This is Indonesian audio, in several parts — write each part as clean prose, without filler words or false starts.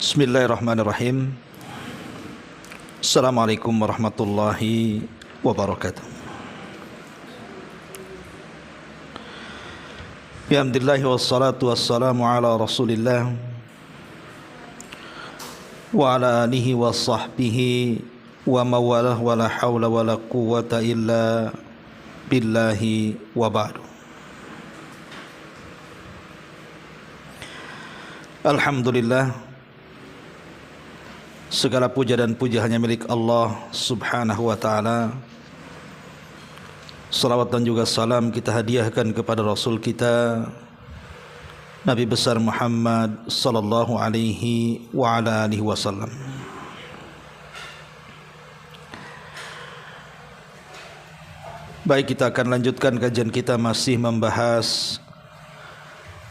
Bismillahirrahmanirrahim. Assalamualaikum warahmatullahi wabarakatuh. Alhamdulillah wassalatu wassalamu ala Rasulillah wa ala alihi wa sahbihi wa mawalah wa la hawla wa la quwwata illa billahi wa ba'du. Alhamdulillah, segala puja dan puji hanya milik Allah subhanahu wa ta'ala. Salawat dan juga salam kita hadiahkan kepada Rasul kita Nabi besar Muhammad sallallahu alaihi wa ala alihi wasallam. Baik, kita akan lanjutkan kajian kita, masih membahas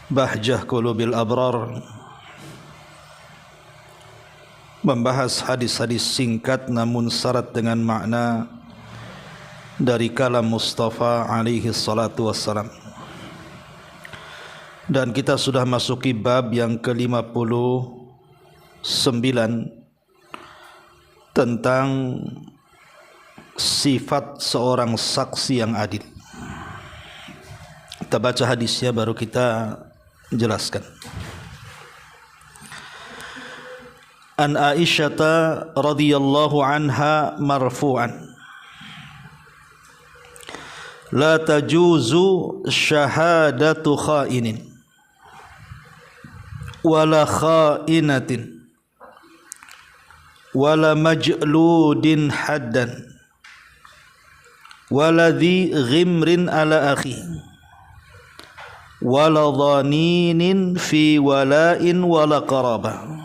Bahjah Qulubil Abrar, membahas hadis-hadis singkat namun syarat dengan makna dari kalam Mustafa alaihi salatu wassalam. Dan kita sudah masuki bab yang ke-59 tentang sifat seorang saksi yang adil. Kita baca hadisnya baru kita jelaskan. An Aisyah radhiyallahu anha marfu'an, la tajuzu syahadatu kha'inin wala kha'inatin wala majludin haddan wala dhi ghimrin ala akhi wala dhaninin fi wala'in wala qarabah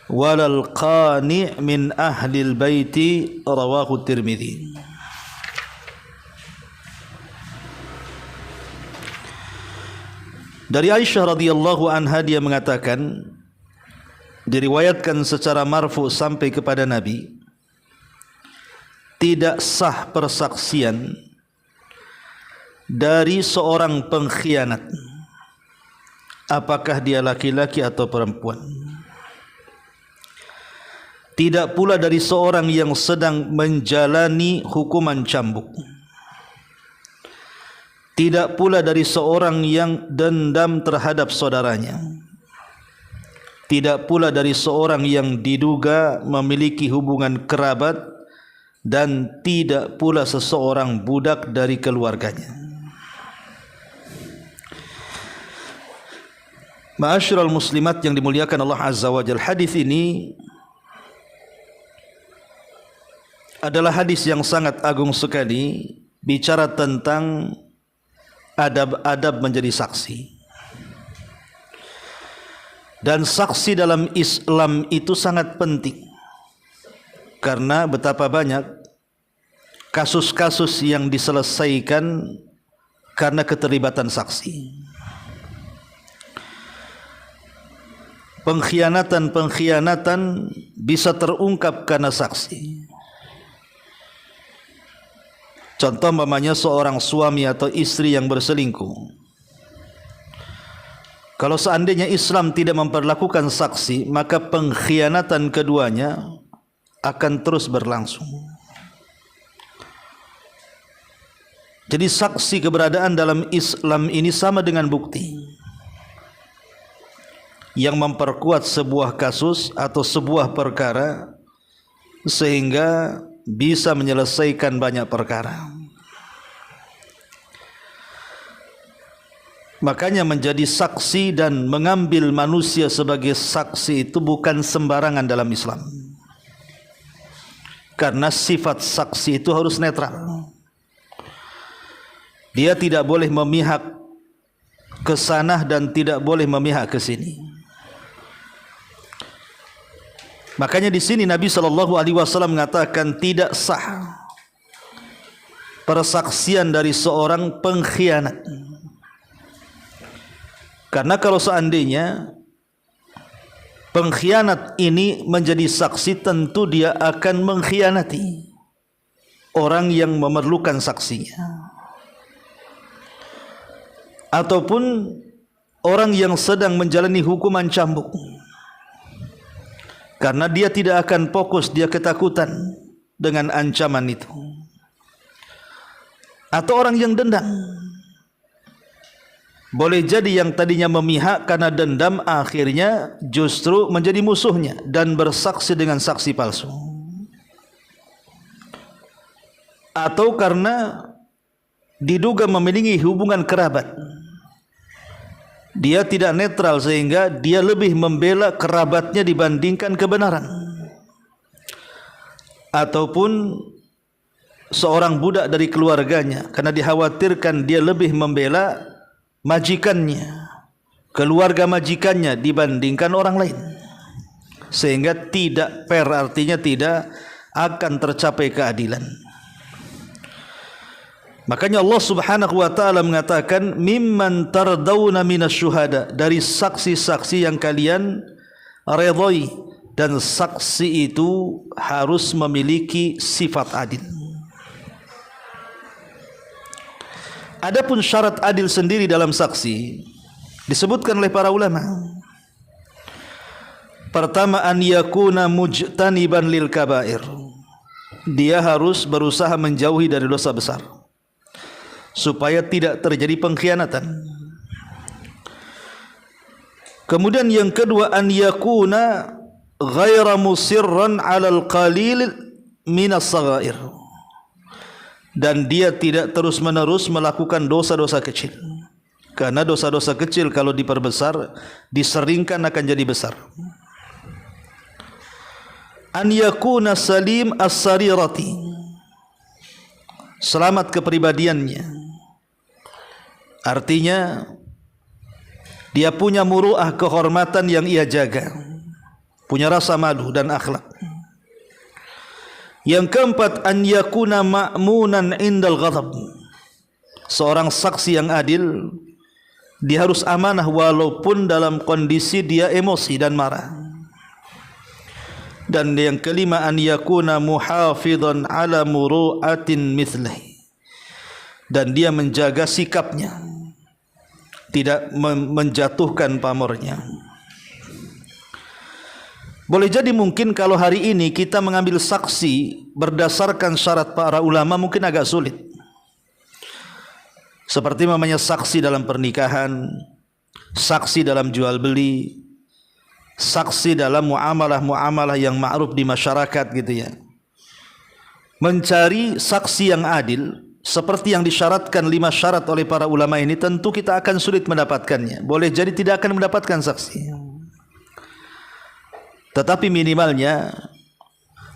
walal qani' min ahlil baiti, rawahu Tirmidzi. Dari Aisyah radhiyallahu anha, dia mengatakan, diriwayatkan secara marfu sampai kepada Nabi, tidak sah persaksian dari seorang pengkhianat, apakah dia laki-laki atau perempuan. Tidak pula dari seorang yang sedang menjalani hukuman cambuk. Tidak pula dari seorang yang dendam terhadap saudaranya. Tidak pula dari seorang yang diduga memiliki hubungan kerabat, dan tidak pula seseorang budak dari keluarganya. Ma'asyiral muslimat yang dimuliakan Allah Azza wa Jalla, hadis ini adalah hadis yang sangat agung sekali, bicara tentang adab-adab menjadi saksi. Dan saksi dalam Islam itu sangat penting, karena betapa banyak kasus-kasus yang diselesaikan karena keterlibatan saksi. Pengkhianatan bisa terungkap karena saksi. Contoh umpamanya seorang suami atau istri yang berselingkuh. Kalau seandainya Islam tidak memperlakukan saksi, maka pengkhianatan keduanya akan terus berlangsung. Jadi saksi, keberadaan dalam Islam ini sama dengan bukti yang memperkuat sebuah kasus atau sebuah perkara sehingga bisa menyelesaikan banyak perkara. Makanya menjadi saksi dan mengambil manusia sebagai saksi itu bukan sembarangan dalam Islam. Karena sifat saksi itu harus netral. Dia tidak boleh memihak ke sana dan tidak boleh memihak ke sini. Makanya di sini Nabi SAW mengatakan tidak sah persaksian dari seorang pengkhianat. Karena kalau seandainya pengkhianat ini menjadi saksi, tentu dia akan mengkhianati orang yang memerlukan saksinya. Ataupun orang yang sedang menjalani hukuman cambuk. karena dia tidak akan fokus, dia ketakutan dengan ancaman itu. Atau orang yang dendam, boleh jadi yang tadinya memihak karena dendam akhirnya justru menjadi musuhnya dan bersaksi dengan saksi palsu. Atau karena diduga memiliki hubungan kerabat, dia tidak netral sehingga dia lebih membela kerabatnya dibandingkan kebenaran. Ataupun seorang budak dari keluarganya karena dikhawatirkan dia lebih membela majikannya, keluarga majikannya dibandingkan orang lain, sehingga tidak fair, artinya tidak akan tercapai keadilan. Makanya Allah Subhanahu wa taala mengatakan mimman tardawna minasyuhada, dari saksi-saksi yang kalian redhai, dan saksi itu harus memiliki sifat adil. Adapun syarat adil sendiri dalam saksi disebutkan oleh para ulama. Pertama, an yakuna mujtaniban lil kabair, dia harus berusaha menjauhi dari dosa besar supaya tidak terjadi pengkhianatan. Kemudian yang kedua, an yakuna ghaira musirran 'alal qalil minas saghair, dan dia tidak terus-menerus melakukan dosa-dosa kecil, karena dosa-dosa kecil kalau diperbesar, diseringkan akan jadi besar. An yakuna salim as-sarirati, selamat kepribadiannya, artinya dia punya muru'ah, kehormatan yang ia jaga, punya rasa malu dan akhlak. Yang keempat, an yakuna ma'munan indal ghadab, seorang saksi yang adil dia harus amanah walaupun dalam kondisi dia emosi dan marah. Dan yang kelima, an yakuna muhafidhan ala muru'atin mithlih, dan dia menjaga sikapnya, tidak menjatuhkan pamornya. Boleh jadi mungkin kalau hari ini kita mengambil saksi berdasarkan syarat para ulama mungkin agak sulit. Seperti namanya saksi dalam pernikahan, saksi dalam jual beli, saksi dalam muamalah-muamalah yang ma'ruf di masyarakat gitu ya. Mencari saksi yang adil seperti yang disyaratkan 5 syarat oleh para ulama ini, tentu kita akan sulit mendapatkannya. Boleh jadi tidak akan mendapatkan saksi. Tetapi minimalnya,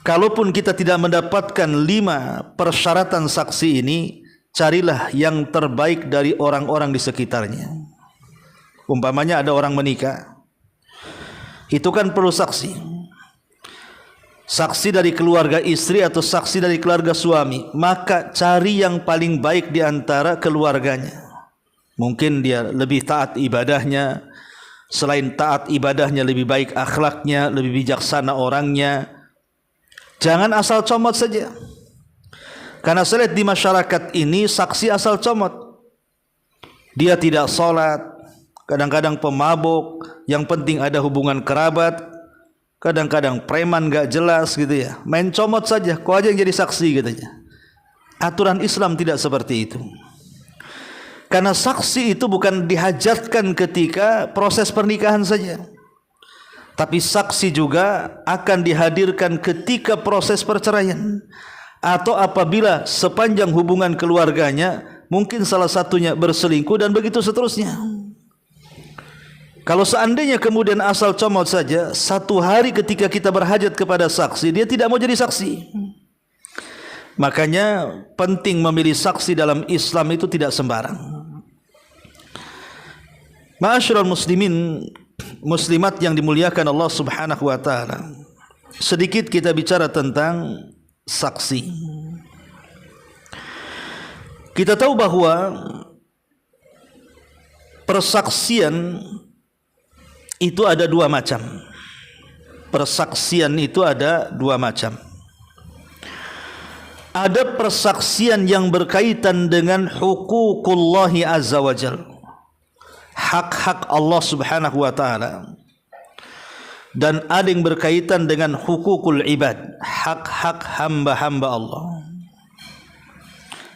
kalaupun kita tidak mendapatkan 5 persyaratan saksi ini, carilah yang terbaik dari orang-orang di sekitarnya. Umpamanya ada orang menikah, itu kan perlu saksi. Saksi dari keluarga istri atau saksi dari keluarga suami, maka cari yang paling baik di antara keluarganya. Mungkin dia lebih taat ibadahnya, selain taat ibadahnya lebih baik akhlaknya, lebih bijaksana orangnya. Jangan asal comot saja, karena saya lihat di masyarakat ini saksi asal comot. Dia tidak sholat, kadang-kadang pemabuk, yang penting ada hubungan kerabat, kadang-kadang preman gak jelas gitu ya, main comot saja, kau aja yang jadi saksi katanya. Aturan Islam tidak seperti itu. Karena saksi itu bukan dihajatkan ketika proses pernikahan saja, tapi saksi juga akan dihadirkan ketika proses perceraian, atau apabila sepanjang hubungan keluarganya mungkin salah satunya berselingkuh dan begitu seterusnya. Kalau seandainya kemudian asal comot saja, satu hari ketika kita berhajat kepada saksi, dia tidak mau jadi saksi. Makanya penting memilih saksi dalam Islam itu tidak sembarang. Ma'asyiral muslimin, muslimat yang dimuliakan Allah Subhanahu wa taala. Sedikit kita bicara tentang saksi. Kita tahu bahwa persaksian itu ada 2 macam. Persaksian itu ada 2 macam. Ada persaksian yang berkaitan dengan huququllahi azza wajalla, hak-hak Allah Subhanahu wa taala. dan ada yang berkaitan dengan hukukul ibad, hak-hak hamba-hamba Allah.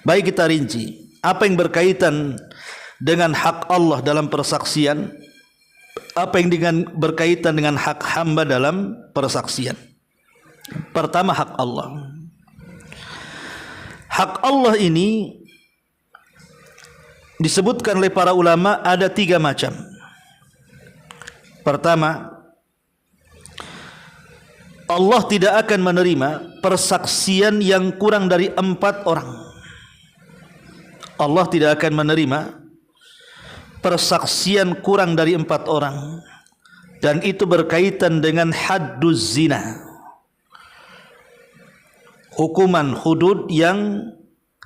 Baik, kita rinci apa yang berkaitan dengan hak Allah dalam persaksian, apa yang berkaitan dengan hak hamba dalam persaksian. Pertama, hak Allah. Hak Allah ini disebutkan oleh para ulama ada 3 macam. Pertama, Allah tidak akan menerima persaksian yang kurang dari 4 orang. Allah tidak akan menerima persaksian kurang dari 4 orang, dan itu berkaitan dengan hadduz zina, hukuman hudud yang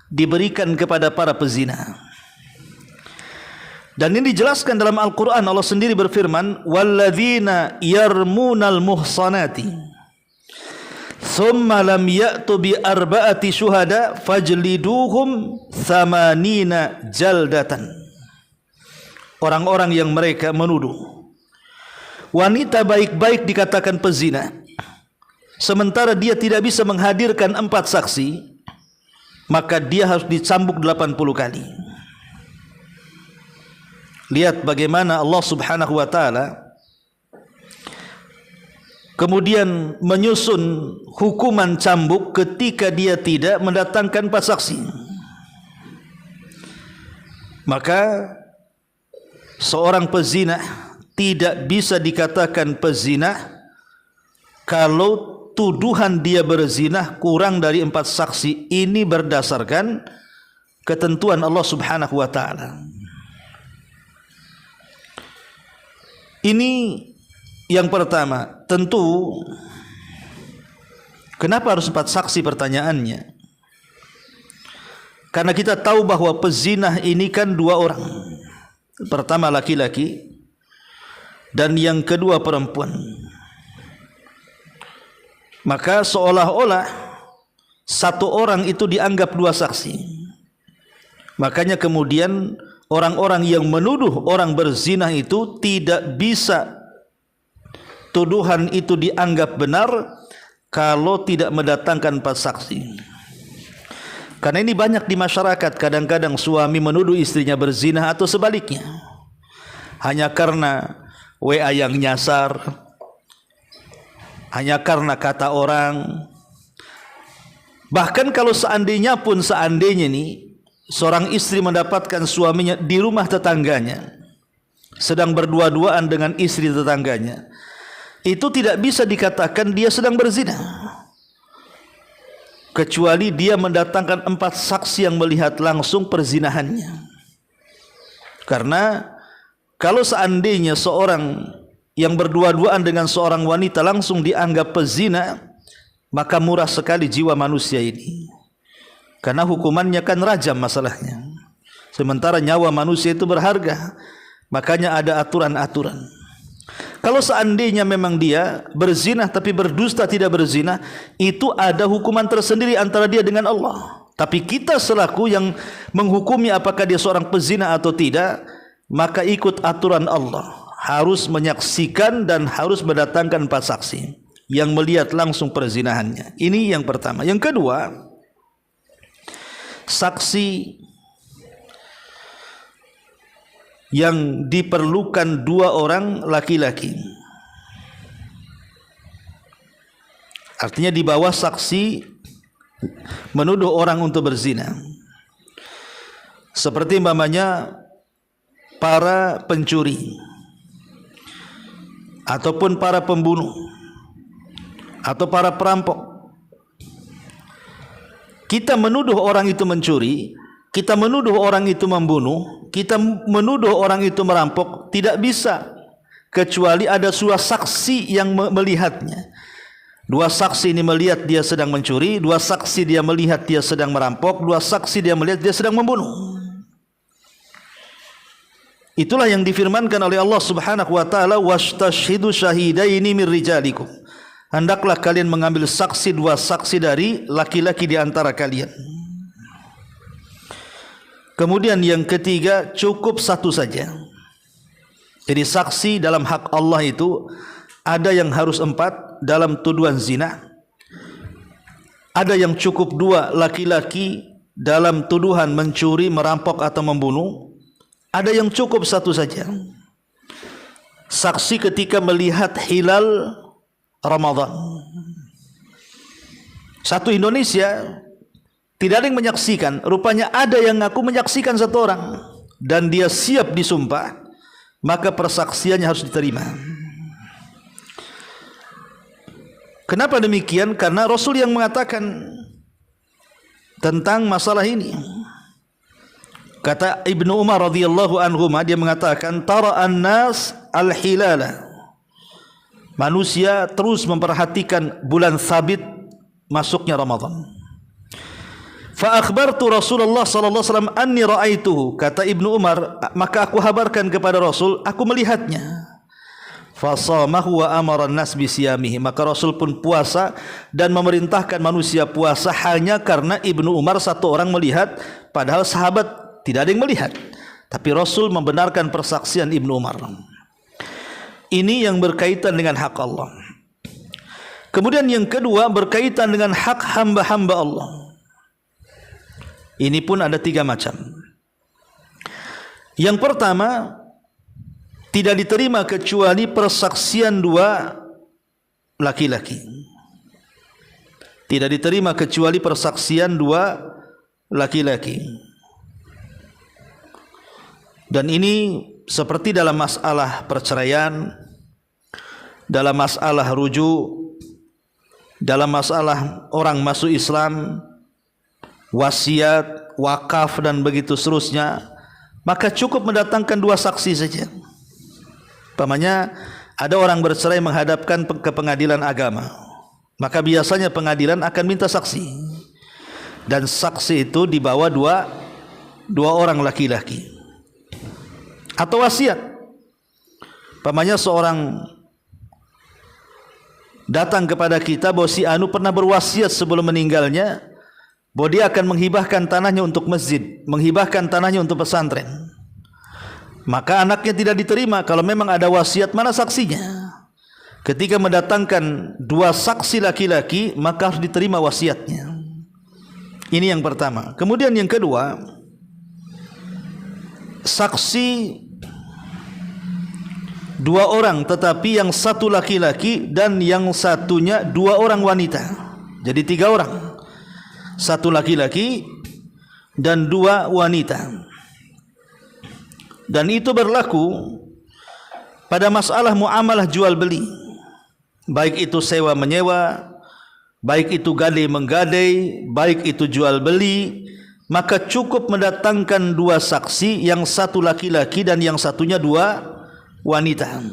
diberikan kepada para pezina. Dan ini dijelaskan dalam Al-Quran. Allah sendiri berfirman, walladzina yarmunal muhsanati thumma lam ya'tu bi arba'ati syuhada fajliduhum thamanina jaldatan. Orang-orang yang mereka menuduh wanita baik-baik dikatakan pezina, sementara dia tidak bisa menghadirkan 4 saksi, maka dia harus dicambuk 80 kali. Lihat bagaimana Allah Subhanahu wa ta'ala kemudian menyusun hukuman cambuk ketika dia tidak mendatangkan 4 saksi. Maka seorang pezina tidak bisa dikatakan pezina kalau tuduhan dia berzina kurang dari 4 saksi. Ini berdasarkan ketentuan Allah Subhanahu wa ta'ala. Ini yang pertama. Tentu, kenapa harus 4 saksi pertanyaannya? Karena kita tahu bahwa pezinah ini kan 2 orang. Pertama laki-laki dan yang kedua perempuan. Maka seolah-olah 1 orang itu dianggap 2 saksi. Makanya kemudian orang-orang yang menuduh orang berzina itu tidak bisa tuduhan itu dianggap benar kalau tidak mendatangkan 4 saksi. Karena ini banyak di masyarakat, kadang-kadang suami menuduh istrinya berzina atau sebaliknya, hanya karena WA yang nyasar, hanya karena kata orang. Bahkan kalau seandainya nih seorang istri mendapatkan suaminya di rumah tetangganya sedang berdua-duaan dengan istri tetangganya, itu tidak bisa dikatakan dia sedang berzina, kecuali dia mendatangkan 4 saksi yang melihat langsung perzinahannya. Karena kalau seandainya seorang yang berdua-duaan dengan seorang wanita langsung dianggap pezina, maka murah sekali jiwa manusia ini, karena hukumannya kan rajam masalahnya. Sementara nyawa manusia itu berharga, makanya ada aturan-aturan. Kalau seandainya memang dia berzina tapi berdusta tidak berzina, itu ada hukuman tersendiri antara dia dengan Allah. Tapi kita selaku yang menghukumi apakah dia seorang pezina atau tidak, maka ikut aturan Allah, harus menyaksikan dan harus mendatangkan 4 saksi yang melihat langsung perzinahannya. Ini yang pertama. Yang kedua, saksi yang diperlukan 2 orang laki-laki. Artinya di bawah saksi menuduh orang untuk berzina. Seperti umpamanya para pencuri ataupun para pembunuh atau para perampok. Kita menuduh orang itu mencuri, kita menuduh orang itu membunuh, kita menuduh orang itu merampok, tidak bisa kecuali ada 2 saksi yang melihatnya. 2 saksi ini melihat dia sedang mencuri, 2 saksi dia melihat dia sedang merampok, 2 saksi dia melihat dia sedang membunuh. Itulah yang difirmankan oleh Allah Subhanahu wa taala, wastashhidu syahidaini mir rijalikum. Hendaklah kalian mengambil saksi 2 saksi dari laki-laki di antara kalian. Kemudian yang ketiga, cukup 1 saja. Jadi saksi dalam hak Allah itu ada yang harus 4 dalam tuduhan zina, ada yang cukup 2 laki-laki dalam tuduhan mencuri, merampok atau membunuh, ada yang cukup 1 saja. Saksi ketika melihat hilal Ramadan. Satu Indonesia tidak ada yang menyaksikan, rupanya ada yang ngaku menyaksikan 1 orang dan dia siap disumpah, maka persaksiannya harus diterima. Kenapa demikian? Karena Rasul yang mengatakan tentang masalah ini. Kata Ibnu Umar radhiyallahu anhu, dia mengatakan tara an-nas al-hilala. Manusia terus memperhatikan bulan sabit masuknya Ramadan. Fa akhbartu Rasulullah sallallahu alaihi wasallam anni ra'aituhu. Kata Ibnu Umar, maka aku kabarkan kepada Rasul, aku melihatnya. Fasamahu wa amara an-nas bisiyamihi. Maka Rasul pun puasa dan memerintahkan manusia puasa hanya karena Ibnu Umar 1 orang melihat, padahal sahabat tidak ada yang melihat. Tapi Rasul membenarkan persaksian Ibnu Umar. Ini yang berkaitan dengan hak Allah. Kemudian yang kedua berkaitan dengan hak hamba-hamba Allah. Ini pun ada 3 macam. Yang pertama, tidak diterima kecuali persaksian 2 laki-laki. Tidak diterima kecuali persaksian 2 laki-laki. Dan ini seperti dalam masalah perceraian, dalam masalah rujuk, dalam masalah orang masuk Islam, wasiat, wakaf dan begitu seterusnya, maka cukup mendatangkan 2 saksi saja. Umpamanya ada orang bercerai menghadapkan ke pengadilan agama, maka biasanya pengadilan akan minta saksi, dan saksi itu dibawa dua orang laki-laki. Atau wasiat, umpamanya seorang datang kepada kita bahwa si anu pernah berwasiat sebelum meninggalnya bahwa dia akan menghibahkan tanahnya untuk masjid, menghibahkan tanahnya untuk pesantren. Maka anaknya tidak diterima kalau memang ada wasiat, mana saksinya? Ketika mendatangkan 2 saksi laki-laki, maka harus diterima wasiatnya. Ini yang pertama. Kemudian yang kedua, saksi 2 orang tetapi yang 1 laki-laki dan yang satunya 2 orang wanita. Jadi 3 orang. 1 laki-laki dan 2 wanita. Dan itu berlaku pada masalah muamalah jual beli, baik itu sewa menyewa, baik itu gadai menggadai, baik itu jual beli, maka cukup mendatangkan 2 saksi, yang 1 laki-laki dan yang satunya 2 wanita.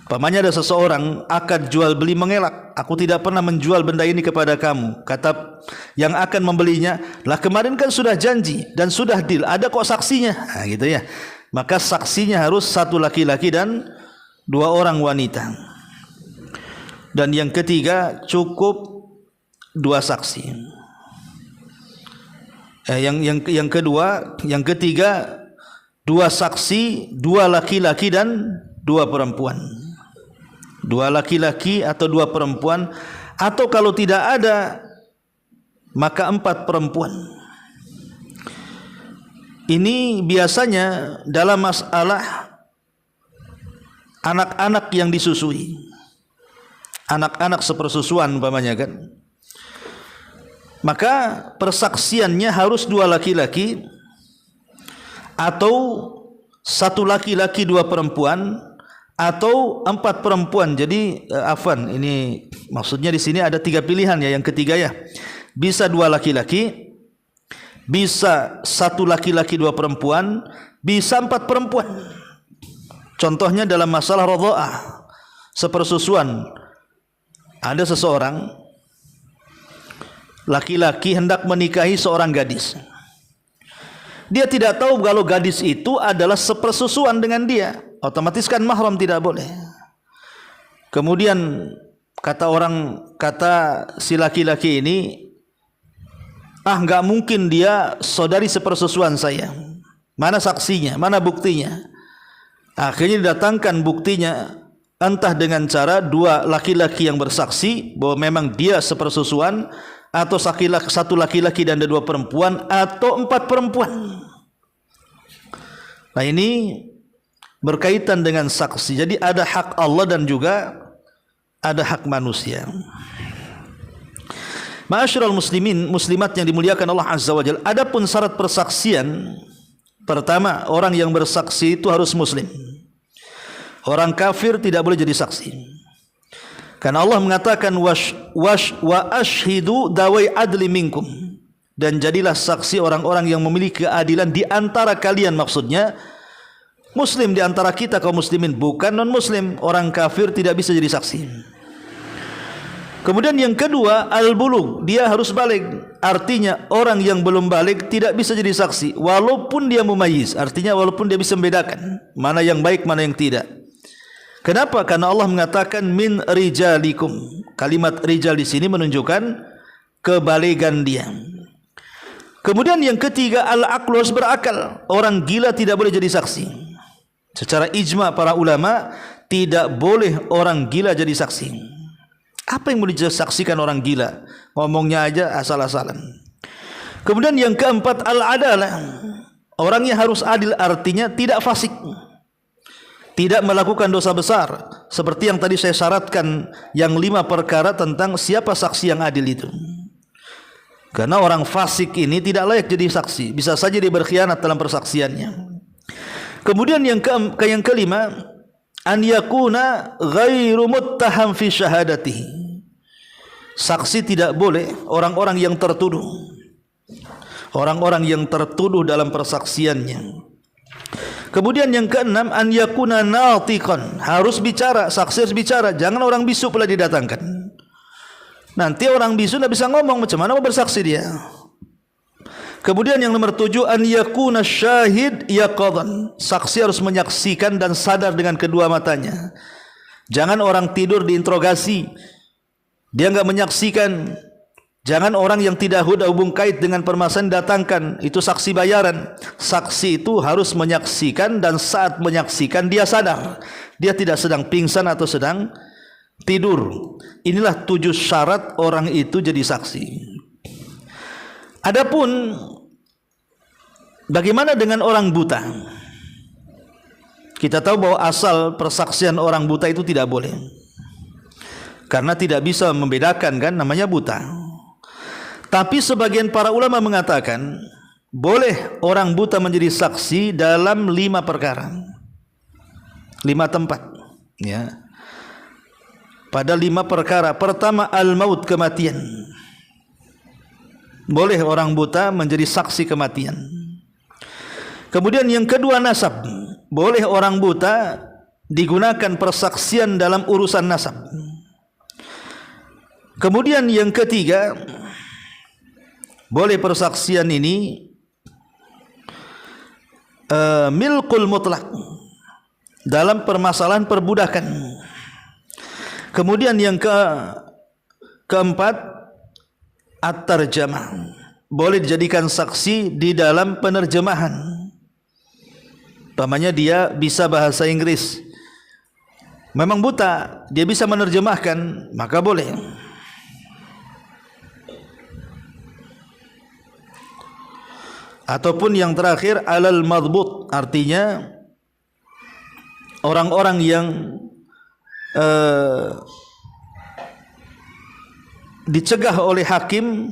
Umpamanya ada seseorang akad jual beli mengelak, aku tidak pernah menjual benda ini kepada kamu. Kata yang akan membelinya, lah kemarin kan sudah janji dan sudah deal, ada kok saksinya. Nah, gitu ya. Maka saksinya harus 1 laki-laki dan 2 orang wanita. Dan yang ketiga cukup 2 saksi. Yang kedua, yang ketiga 2 saksi, 2 laki-laki dan 2 perempuan. 2 laki-laki atau 2 perempuan, atau kalau tidak ada maka 4 perempuan. Ini biasanya dalam masalah anak-anak yang disusui, anak-anak sepersusuan umpamanya kan, maka persaksiannya harus 2 laki-laki atau 1 laki-laki 2 perempuan, atau 4 perempuan. Jadi ini maksudnya di sini ada 3 pilihan ya. Yang ketiga ya, bisa 2 laki-laki, bisa 1 laki-laki 2 perempuan, bisa 4 perempuan. Contohnya dalam masalah radha'ah, sepersusuan. Ada seseorang laki-laki hendak menikahi seorang gadis. Dia tidak tahu kalau gadis itu adalah sepersusuan dengan dia. Otomatis kan mahram, tidak boleh. Kemudian kata si laki-laki ini, enggak mungkin dia saudari sepersusuan saya. Mana saksinya? Mana buktinya? Akhirnya didatangkan buktinya. entah dengan cara dua laki-laki yang bersaksi bahwa memang dia sepersusuan, atau satu laki-laki dan ada dua perempuan, atau 4 perempuan. Nah, ini berkaitan dengan saksi. Jadi ada hak Allah dan juga ada hak manusia. Ma'asyiral muslimin, muslimat yang dimuliakan Allah Azza wa Jalla, adapun syarat persaksian, pertama, orang yang bersaksi itu harus muslim. Orang kafir tidak boleh jadi saksi. Karena Allah mengatakan wa ashhidu dawai adli minkum, dan jadilah saksi orang-orang yang memiliki keadilan di antara kalian. Maksudnya muslim di antara kita kaum muslimin, bukan non muslim. Orang kafir tidak bisa jadi saksi. Kemudian yang kedua, al-bulugh, dia harus balik. Artinya orang yang belum balik tidak bisa jadi saksi walaupun dia mumayyiz, artinya walaupun dia bisa membedakan mana yang baik mana yang tidak. Kenapa? Karena Allah mengatakan min rijalikum. Kalimat rijal di sini menunjukkan kebaligan dia. Kemudian yang ketiga, al-aqlu, harus berakal. Orang gila tidak boleh jadi saksi. Secara ijma para ulama, tidak boleh orang gila jadi saksi. Apa yang boleh disaksikan orang gila? Ngomongnya aja asal-asalan. Kemudian yang keempat, al-adalah. Orangnya harus adil, artinya tidak fasik, tidak melakukan dosa besar, seperti yang tadi saya syaratkan yang 5 perkara tentang siapa saksi yang adil itu. Karena orang fasik ini tidak layak jadi saksi, bisa saja dia berkhianat dalam persaksiannya. Kemudian yang kelima, an yakuna ghairu muttaham fi syahadatihi. Saksi tidak boleh orang-orang yang tertuduh, orang-orang yang tertuduh dalam persaksiannya. Kemudian yang keenam, an yakuna natiqan, harus bicara, saksi harus bicara, jangan orang bisu pula didatangkan. Nanti orang bisu tidak bisa ngomong, macam mana mau bersaksi dia. Kemudian yang nomor 7, an yakuna syahid yaqadhan, saksi harus menyaksikan dan sadar dengan kedua matanya. Jangan orang tidur diinterogasi, dia enggak menyaksikan. Jangan orang yang tidak hubung kait dengan permasalahan datangkan, itu saksi bayaran. Saksi itu harus menyaksikan, dan saat menyaksikan dia sadar, dia tidak sedang pingsan atau sedang tidur. Inilah 7 syarat orang itu jadi saksi. Adapun bagaimana dengan orang buta? Kita tahu bahwa asal persaksian orang buta itu tidak boleh, karena tidak bisa membedakan, kan, namanya buta. Tapi sebagian para ulama mengatakan boleh orang buta menjadi saksi dalam 5 perkara, 5 tempat, ya. Pada 5 perkara. Pertama, al-maut, kematian. Boleh orang buta menjadi saksi kematian. Kemudian yang kedua, nasab. Boleh orang buta digunakan persaksian dalam urusan nasab. Kemudian yang ketiga, boleh persaksian ini milkul mutlak, dalam permasalahan perbudakan. Kemudian yang keempat, at-tarjamah, boleh dijadikan saksi di dalam penerjemahan. Umpamanya dia bisa bahasa Inggris, memang buta, dia bisa menerjemahkan, maka boleh. Ataupun yang terakhir, alal madbut, artinya orang-orang yang dicegah oleh hakim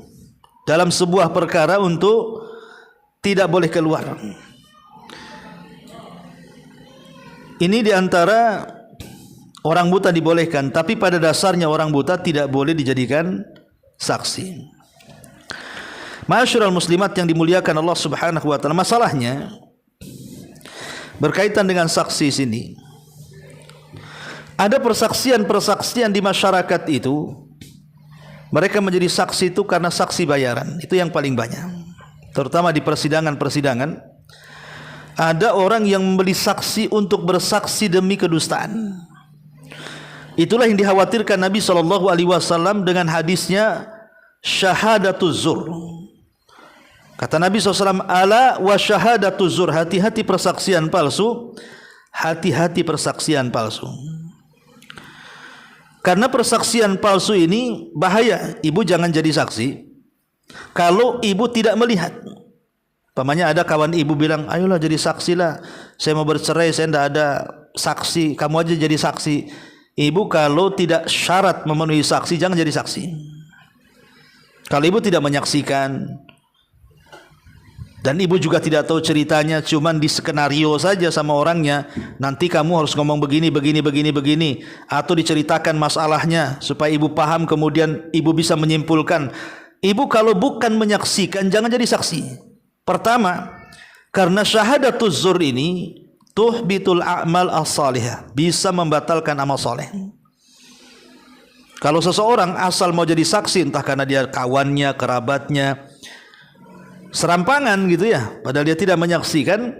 dalam sebuah perkara untuk tidak boleh keluar. Ini diantara orang buta dibolehkan, tapi pada dasarnya orang buta tidak boleh dijadikan saksi. Ma'asyiral muslimat yang dimuliakan Allah Subhanahu wa taala, masalahnya berkaitan dengan saksi sini. Ada persaksian-persaksian di masyarakat itu, mereka menjadi saksi itu karena saksi bayaran. Itu yang paling banyak. Terutama di persidangan-persidangan, ada orang yang membeli saksi untuk bersaksi demi kedustaan. Itulah yang dikhawatirkan Nabi SAW dengan hadisnya syahadatuz zur. Kata Nabi SAW, ala wa syahadatuz zur, hati-hati persaksian palsu, hati-hati persaksian palsu. Karena persaksian palsu ini bahaya. Ibu jangan jadi saksi kalau ibu tidak melihat. Pamannya ada kawan ibu bilang, ayolah jadi saksi lah, saya mau bercerai, saya tidak ada saksi, kamu aja jadi saksi. Ibu kalau tidak syarat memenuhi saksi, jangan jadi saksi. Kalau ibu tidak menyaksikan dan ibu juga tidak tahu ceritanya, cuman di skenario saja sama orangnya, nanti kamu harus ngomong begini, atau diceritakan masalahnya supaya ibu paham, kemudian ibu bisa menyimpulkan. Ibu kalau bukan menyaksikan, jangan jadi saksi. Pertama, karena syahadatuz zur ini tuhbitul a'mal as-salihah, bisa membatalkan amal soleh. Kalau seseorang asal mau jadi saksi, entah karena dia kawannya, kerabatnya, serampangan gitu ya, padahal dia tidak menyaksikan,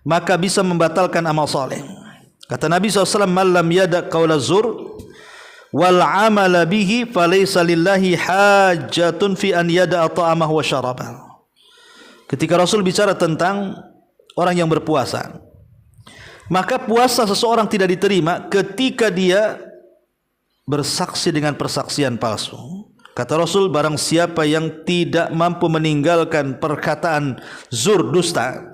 maka bisa membatalkan amal soleh. Kata Nabi SAW, man lam yada' qawla zur wal amala bihi falaysa lillahi hajatun fi an yada'a ta'amahu wa syarabah. Ketika Rasul bicara tentang orang yang berpuasa, maka puasa seseorang tidak diterima ketika dia bersaksi dengan persaksian palsu. Kata Rasul, barang siapa yang tidak mampu meninggalkan perkataan zur, dusta,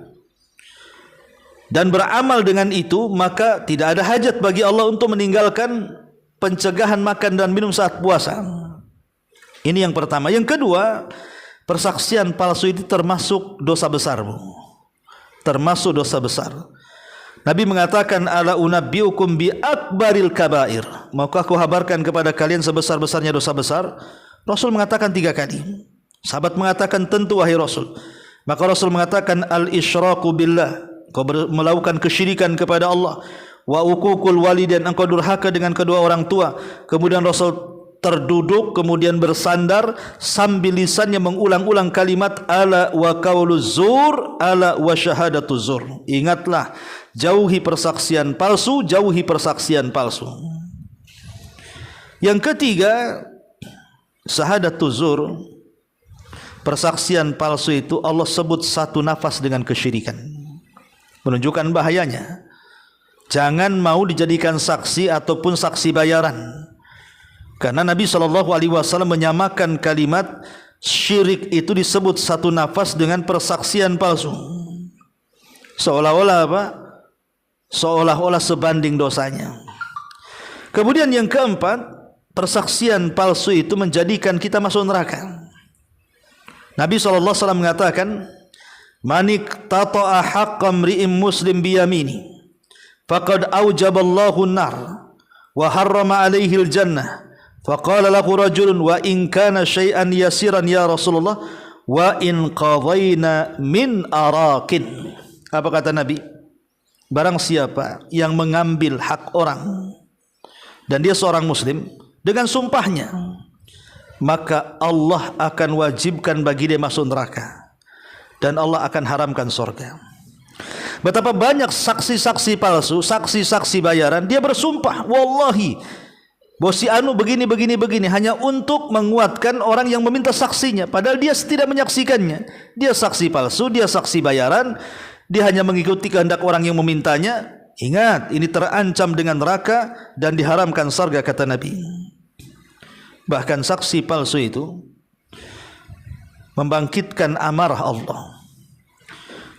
dan beramal dengan itu, maka tidak ada hajat bagi Allah untuk meninggalkan pencegahan makan dan minum saat puasa. Ini yang pertama. Yang kedua, persaksian palsu itu termasuk dosa besar, Bu. Termasuk dosa besar. Nabi mengatakan, ala unabbiukum bi akbaril kabair. Maukah aku kabarkan kepada kalian sebesar-besarnya dosa besar? Rasul mengatakan 3 kali. Sahabat mengatakan, tentu wahai Rasul. Maka Rasul mengatakan, al-isyraku billah, kau melakukan kesyirikan kepada Allah. Wa uququl walidain, engkau durhaka dengan kedua orang tua. Kemudian Rasul terduduk, kemudian bersandar sambil lisannya mengulang-ulang kalimat ala wa qauluz zur, ala wa syahadatuz zur. Ingatlah, jauhi persaksian palsu, jauhi persaksian palsu. Yang ketiga, syahadatuz zur, persaksian palsu itu Allah sebut satu nafas dengan kesyirikan, menunjukkan bahayanya. Jangan mau dijadikan saksi ataupun saksi bayaran. Karena Nabi SAW menyamakan kalimat syirik itu disebut satu nafas dengan persaksian palsu. Seolah-olah apa? Seolah-olah sebanding dosanya. Kemudian yang keempat, persaksian palsu itu menjadikan kita masuk neraka. Nabi SAW mengatakan, manik tata'a haqqam ri'im muslim biyamini faqad aujaballahu an-nar wa harrama alaihi al-jannah. Faqala lahu rajulun wa in kana syai'an yasiran ya Rasulullah wa in qadhaina min araqin. Apa kata Nabi? Barang siapa yang mengambil hak orang dan dia seorang muslim dengan sumpahnya, maka Allah akan wajibkan bagi dia masuk neraka dan Allah akan haramkan surga. Betapa banyak saksi-saksi palsu, saksi-saksi bayaran, dia bersumpah, wallahi bos si anu begini hanya untuk menguatkan orang yang meminta saksinya, padahal dia tidak menyaksikannya. Dia saksi palsu, dia saksi bayaran, dia hanya mengikuti kehendak orang yang memintanya. Ingat, ini terancam dengan neraka dan diharamkan surga, kata Nabi. Bahkan saksi palsu itu membangkitkan amarah Allah.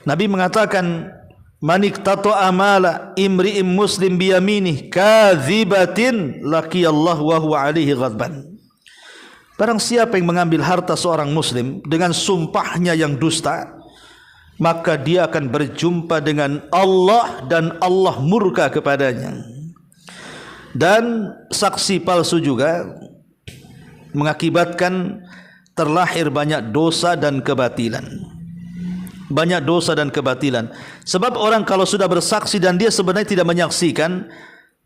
Nabi mengatakan, manik tato amala imri'im muslim biyaminih kadzibatin laqiyallah wa huwa alaihi ghadban. Barang siapa yang mengambil harta seorang muslim dengan sumpahnya yang dusta, maka dia akan berjumpa dengan Allah dan Allah murka kepadanya. Dan saksi palsu juga mengakibatkan terlahir banyak dosa dan kebatilan. Banyak dosa dan kebatilan. Sebab orang kalau sudah bersaksi dan dia sebenarnya tidak menyaksikan,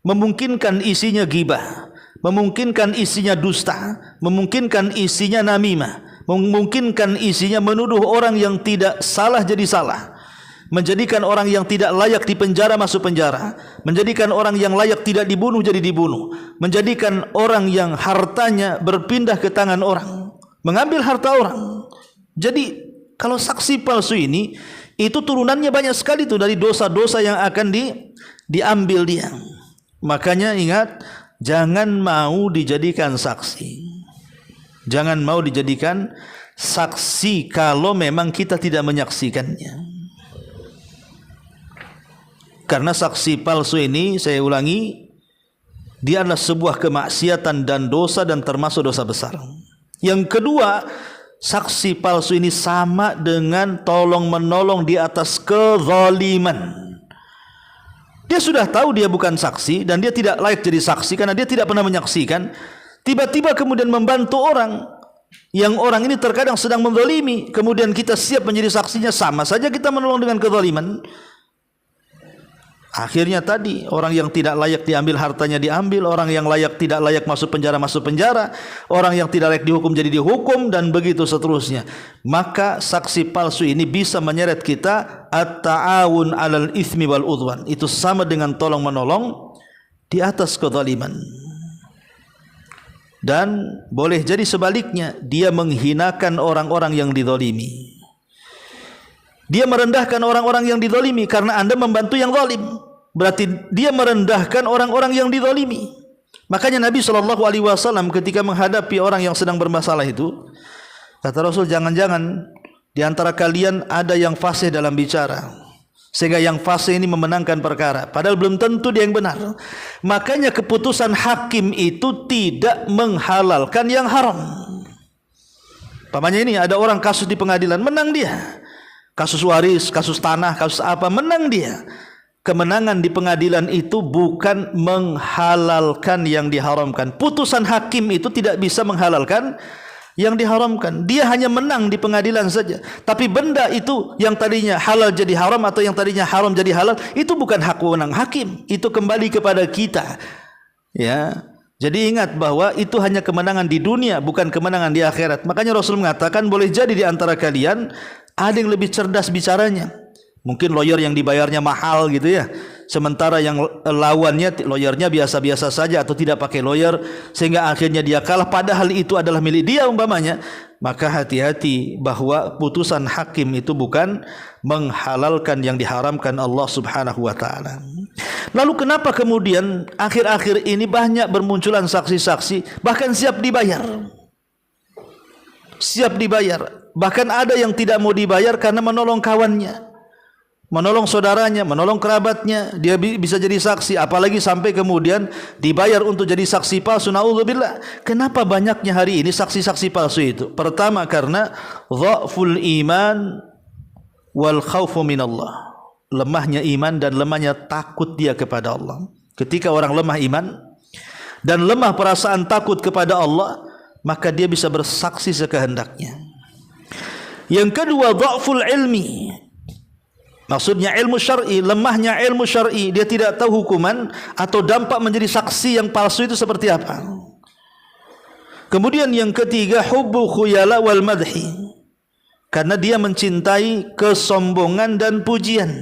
memungkinkan isinya ghibah, memungkinkan isinya dusta, memungkinkan isinya namimah, memungkinkan isinya menuduh orang yang tidak salah jadi salah, menjadikan orang yang tidak layak di penjara masuk penjara, menjadikan orang yang layak tidak dibunuh jadi dibunuh, menjadikan orang yang hartanya berpindah ke tangan orang, mengambil harta orang. Jadi kalau saksi palsu ini, itu turunannya banyak sekali tuh dari dosa-dosa yang akan diambil dia. Makanya ingat, jangan mau dijadikan saksi. Jangan mau dijadikan saksi kalau memang kita tidak menyaksikannya. Karena saksi palsu ini, saya ulangi, dia adalah sebuah kemaksiatan dan dosa dan termasuk dosa besar. Yang kedua, saksi palsu ini sama dengan tolong menolong di atas kezaliman. Dia sudah tahu dia bukan saksi dan dia tidak layak jadi saksi karena dia tidak pernah menyaksikan. Tiba-tiba kemudian membantu orang yang orang ini terkadang sedang menzalimi, kemudian kita siap menjadi saksinya, sama saja kita menolong dengan kezaliman. Akhirnya tadi orang yang tidak layak diambil hartanya diambil, orang yang layak tidak layak masuk penjara, orang yang tidak layak dihukum jadi dihukum, dan begitu seterusnya. Maka saksi palsu ini bisa menyeret kita at-ta'awun 'alal itsmi wal udwan. Itu sama dengan tolong menolong di atas kezaliman. Dan boleh jadi sebaliknya, dia menghinakan orang-orang yang dizalimi. Dia merendahkan orang-orang yang dizalimi karena Anda membantu yang zalim. Berarti dia merendahkan orang-orang yang dizalimi. Makanya Nabi SAW ketika menghadapi orang yang sedang bermasalah itu, kata Rasul, jangan-jangan di antara kalian ada yang fasih dalam bicara, sehingga yang fasih ini memenangkan perkara, padahal belum tentu dia yang benar. Makanya keputusan hakim itu tidak menghalalkan yang haram. Pamannya ini ada orang kasus di pengadilan, menang dia. Kasus waris, kasus tanah, kasus apa, menang dia. Kemenangan di pengadilan itu bukan menghalalkan yang diharamkan. Putusan hakim itu tidak bisa menghalalkan yang diharamkan. Dia hanya menang di pengadilan saja. Tapi benda itu yang tadinya halal jadi haram atau yang tadinya haram jadi halal, itu bukan hak wewenang hakim. Itu kembali kepada kita. Ya. Jadi ingat bahwa itu hanya kemenangan di dunia, bukan kemenangan di akhirat. Makanya Rasul mengatakan boleh jadi di antara kalian ada yang lebih cerdas bicaranya. Mungkin lawyer yang dibayarnya mahal gitu ya. Sementara yang lawannya lawyernya biasa-biasa saja atau tidak pakai lawyer, sehingga akhirnya dia kalah padahal itu adalah milik dia umpamanya. Maka hati-hati bahwa putusan hakim itu bukan menghalalkan yang diharamkan Allah Subhanahu wa taala. Lalu kenapa kemudian akhir-akhir ini banyak bermunculan saksi-saksi bahkan siap dibayar? Siap dibayar. Bahkan ada yang tidak mau dibayar karena menolong kawannya, menolong saudaranya, menolong kerabatnya, dia bisa jadi saksi, apalagi sampai kemudian dibayar untuk jadi saksi palsu. Naudzubillah. Kenapa banyaknya hari ini saksi-saksi palsu itu? Pertama karena dha'ful iman wal khaufu minallah. Lemahnya iman dan lemahnya takut dia kepada Allah. Ketika orang lemah iman dan lemah perasaan takut kepada Allah, maka dia bisa bersaksi sekehendaknya. Yang kedua, dha'ful ilmi. Maksudnya ilmu syar'i, lemahnya ilmu syar'i, dia tidak tahu hukuman atau dampak menjadi saksi yang palsu itu seperti apa. Kemudian yang ketiga, hubbu khuyala wal madhi, karena dia mencintai kesombongan dan pujian.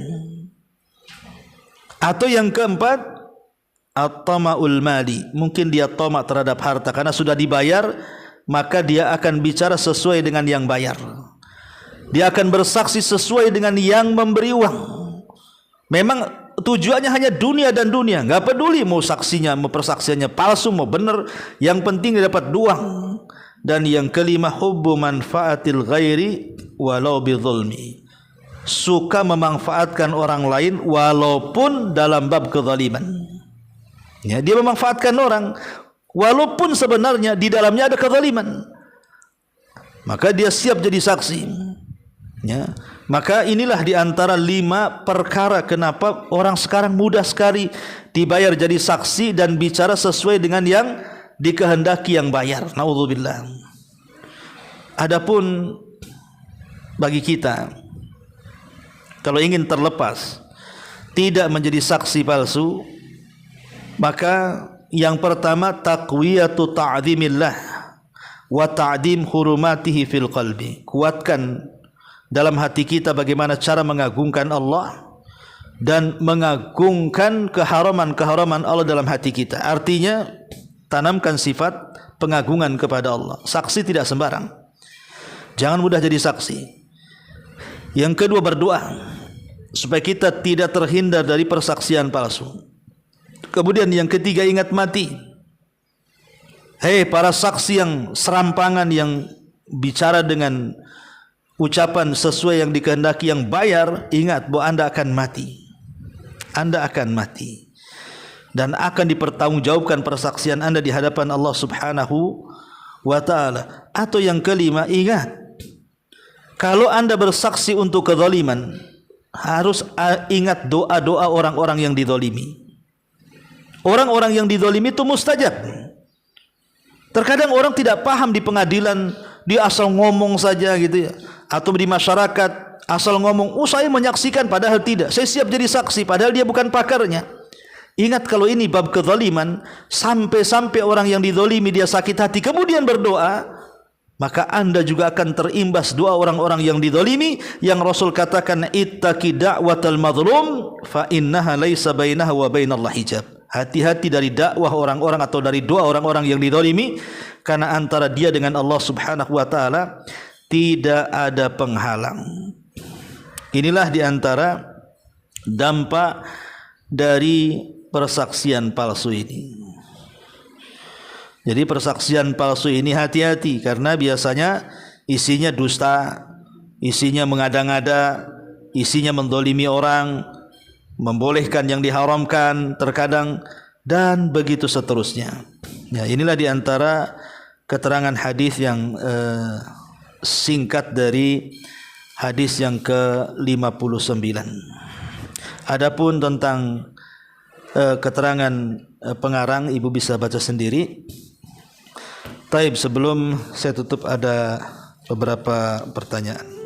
Atau yang keempat, at-tama'ul mali, mungkin dia tamak terhadap harta karena sudah dibayar, maka dia akan bicara sesuai dengan yang bayar. Dia akan bersaksi sesuai dengan yang memberi uang. Memang tujuannya hanya dunia dan dunia, nggak peduli mau saksinya, mau persaksiannya palsu, mau benar, yang penting dia dapat uang. Dan yang kelima, hubbu manfaatil ghairi walau bidzulmi, suka memanfaatkan orang lain walaupun dalam bab kezaliman. Ya, dia memanfaatkan orang walaupun sebenarnya di dalamnya ada kezaliman, maka dia siap jadi saksi. Ya, maka inilah diantara 5 perkara kenapa orang sekarang mudah sekali dibayar jadi saksi dan bicara sesuai dengan yang dikehendaki yang bayar. Naudzubillah. Adapun bagi kita, kalau ingin terlepas tidak menjadi saksi palsu, maka yang pertama taqwiyatu ta'zimillah wa ta'dim hurumatihi fil qalbi. Kuatkan dalam hati kita bagaimana cara mengagungkan Allah dan mengagungkan keharaman-keharaman Allah dalam hati kita. Artinya tanamkan sifat pengagungan kepada Allah. Saksi tidak sembarang. Jangan mudah jadi saksi. Yang kedua, berdoa supaya kita tidak terhindar dari persaksian palsu. Kemudian yang ketiga, ingat mati. Hei para saksi yang serampangan, yang bicara dengan ucapan sesuai yang dikehendaki, yang bayar, ingat bahwa Anda akan mati. Anda akan mati dan akan dipertanggungjawabkan persaksian Anda di hadapan Allah Subhanahu wa ta'ala. Atau yang kelima, ingat, kalau Anda bersaksi untuk kezaliman, harus ingat doa-doa orang-orang yang dizalimi. Orang-orang yang dizalimi itu mustajab. Terkadang orang tidak paham di pengadilan, dia asal ngomong saja gitu ya, atau di masyarakat asal ngomong, saya menyaksikan, padahal tidak. Saya siap jadi saksi, padahal dia bukan pakarnya. Ingat, kalau ini bab kezaliman, sampai-sampai orang yang dizalimi dia sakit hati kemudian berdoa, maka Anda juga akan terimbas doa orang-orang yang dizalimi, yang Rasul katakan, ittaqi da'watal mazlum fa innaha laisa bainaha wa bainallahi hijab. Hati-hati dari dakwah orang-orang atau dari doa orang-orang yang dizalimi, karena antara dia dengan Allah Subhanahu wa taala tidak ada penghalang. Inilah diantara dampak dari persaksian palsu ini. Jadi persaksian palsu ini hati-hati, karena biasanya isinya dusta, isinya mengada-ngada, isinya mendolimi orang, membolehkan yang diharamkan terkadang, dan begitu seterusnya. Ya, inilah diantara keterangan hadis yang singkat dari hadis yang ke-59. Adapun tentang keterangan pengarang, ibu bisa baca sendiri. Taib, sebelum saya tutup ada beberapa pertanyaan.